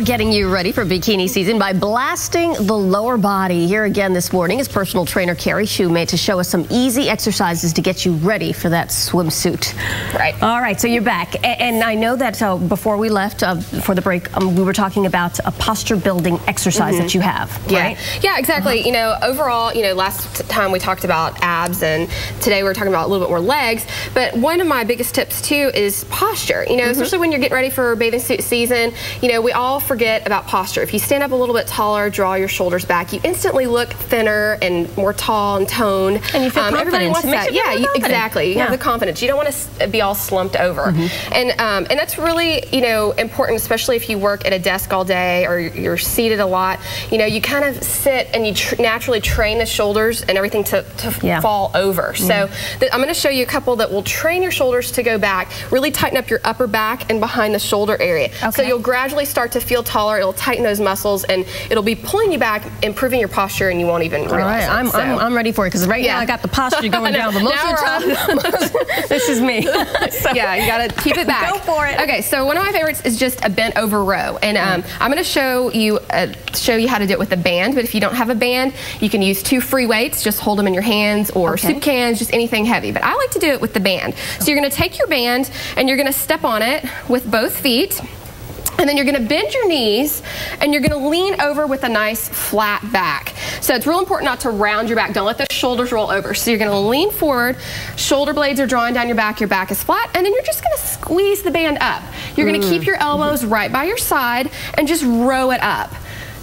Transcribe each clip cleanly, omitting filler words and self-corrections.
We're getting you ready for bikini season by blasting the lower body. Here again this morning is personal trainer Cari Shoemate to show us some easy exercises to get you ready for that swimsuit. Right. All right, so you're back. And I know that before we left for the break, we were talking about a posture building exercise that you have, right? Yeah, exactly. You know, overall, last time we talked about abs and today we're talking about a little bit more legs. But one of my biggest tips too is posture. Especially when you're getting ready for bathing suit season, we all forget about posture. If you stand up a little bit taller, draw your shoulders back, you instantly look thinner and more tall and toned. And you feel confident. Everybody wants that. Yeah, exactly. You have the confidence. You don't want to be all slumped over. And that's really, important, especially if you work at a desk all day or you're seated a lot. You kind of sit and you naturally train the shoulders and everything to fall over. So I'm going to show you a couple that will train your shoulders to go back, really tighten up your upper back and behind the shoulder area. So you'll gradually start to feel taller. It'll tighten those muscles and it'll be pulling you back, improving your posture, and you won't even realize it. I'm ready for it because now I got the posture going down, but most of the time, this is me. Yeah, you got to keep it back. Go for it. Okay, so one of my favorites is just a bent over row, and I'm going to show you how to do it with a band. But if you don't have a band, you can use 2 free weights. Just hold them in your hands or soup cans, just anything heavy. But I like to do it with the band. So you're going to take your band and you're going to step on it with both feet. And then you're going to bend your knees and you're going to lean over with a nice flat back. So it's real important not to round your back. Don't let the shoulders roll over. So you're going to lean forward, shoulder blades are drawing down your back is flat, and then you're just going to squeeze the band up. You're going to keep your elbows right by your side and just row it up.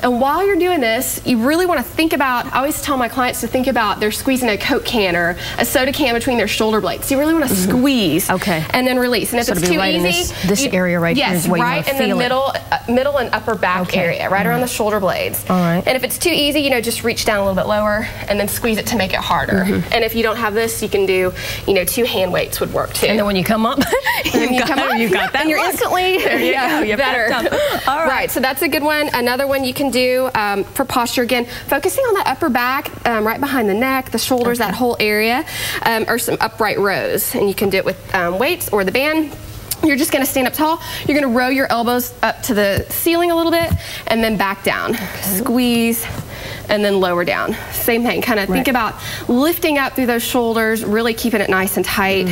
And while you're doing this, you really want to think about, I always tell my clients to think about they're squeezing a Coke can or a soda can between their shoulder blades. So you really want to squeeze and then release. And if it's too easy, this area right here is where you want to feel it. Right in the middle and upper back area, right around the shoulder blades. All right. And if it's too easy, just reach down a little bit lower and then squeeze it to make it harder. And if you don't have this, you can do, 2 hand weights would work too. And then when you come up, you've got that. And you're instantly better. All right, so that's a good one. Another one you can do for posture, again, focusing on the upper back, right behind the neck, the shoulders, that whole area, or some upright rows. And you can do it with weights or the band. You're just going to stand up tall. You're going to row your elbows up to the ceiling a little bit and then back down. Squeeze and then lower down. Same thing. Kind of think about lifting up through those shoulders, really keeping it nice and tight.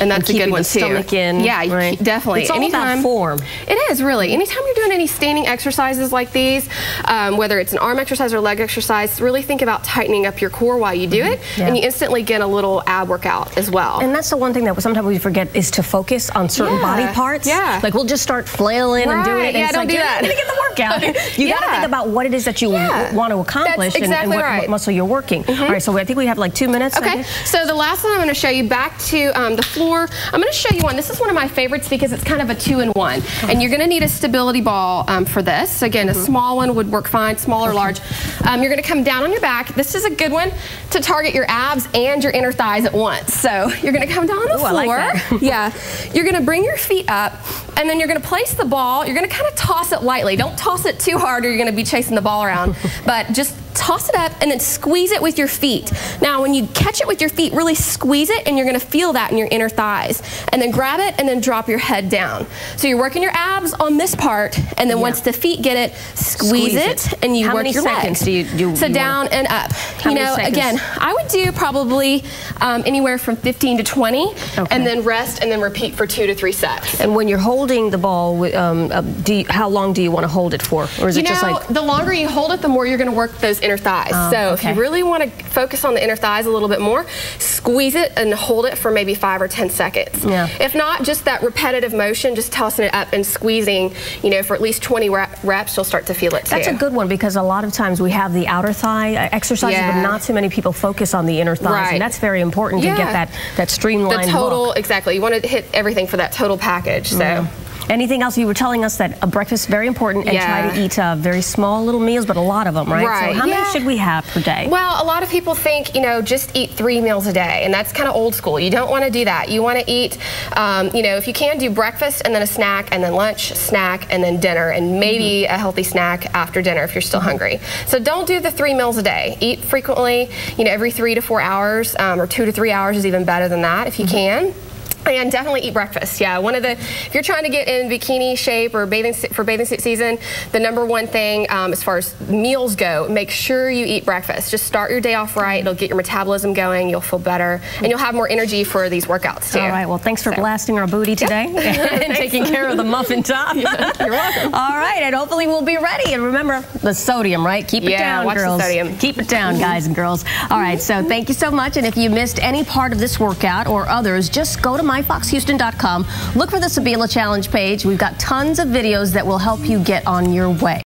And that's a good one too. Stomach in. Yeah, definitely. It's all about form. It is, really. Anytime you're doing any standing exercises like these, whether it's an arm exercise or leg exercise, really think about tightening up your core while you do it, and you instantly get a little ab workout as well. And that's the one thing that sometimes we forget is to focus on certain body parts. Like we'll just start flailing and doing it. And don't do that. You're going to get the workout. You got to think about what it is that you want to accomplish and what muscle you're working. All right, so I think we have like 2 minutes. Okay, so the last one I'm going to show you back to the floor. I'm going to show you one. This is one of my favorites because it's kind of a 2-in-1. And you're going to need a stability ball for this. So again, a small one would work fine, small or large. You're going to come down on your back. This is a good one to target your abs and your inner thighs at once. So you're going to come down on the floor. I like that. You're going to bring your feet up, and then you're going to place the ball. You're going to kind of toss it lightly. Don't toss it too hard or you're going to be chasing the ball around. But just toss it up and then squeeze it with your feet. Now when you catch it with your feet, really squeeze it, and you're going to feel that in your inner thighs. And then grab it and then drop your head down. So you're working your abs on this part, and then once the feet get it, squeeze it and you work your legs. How many seconds do you do? So down and up. Again, I would do probably anywhere from 15 to 20, and then rest and then repeat for 2 to 3 sets. And when you're holding the ball, how long do you want to hold it for? Or is it just like... the longer you hold it, the more you're going to work those inner thighs. So if you really want to focus on the inner thighs a little bit more, squeeze it and hold it for maybe 5 or 10 seconds. If not, just that repetitive motion, just tossing it up and squeezing, for at least 20 reps, you'll start to feel it too. That's a good one because a lot of times we have the outer thigh exercises, but not too many people focus on the inner thighs, and that's very important to get that streamlined look. Exactly. You want to hit everything for that total package. So. Anything else? You were telling us that a breakfast is very important, and try to eat very small little meals, but a lot of them, right? So how many should we have per day? Well, a lot of people think, just eat 3 meals a day, and that's kind of old school. You don't want to do that. You want to eat, if you can, do breakfast and then a snack, and then lunch, snack, and then dinner, and maybe a healthy snack after dinner if you're still hungry. So don't do the 3 meals a day. Eat frequently, every 3 to 4 hours, or 2 to 3 hours is even better than that if you can. And definitely eat breakfast. Yeah, if you're trying to get in bikini shape or bathing suit season, the #1 thing as far as meals go, make sure you eat breakfast. Just start your day off right. It'll get your metabolism going. You'll feel better, and you'll have more energy for these workouts too. All right. Well, thanks for blasting our booty today and taking care of the muffin top. You're welcome. All right, and hopefully we'll be ready. And remember the sodium, right? Keep it down, watch girls. The sodium. Keep it down, guys and girls. All right. So thank you so much. And if you missed any part of this workout or others, just go to myfoxhouston.com. Look for the Sabila Challenge page. We've got tons of videos that will help you get on your way.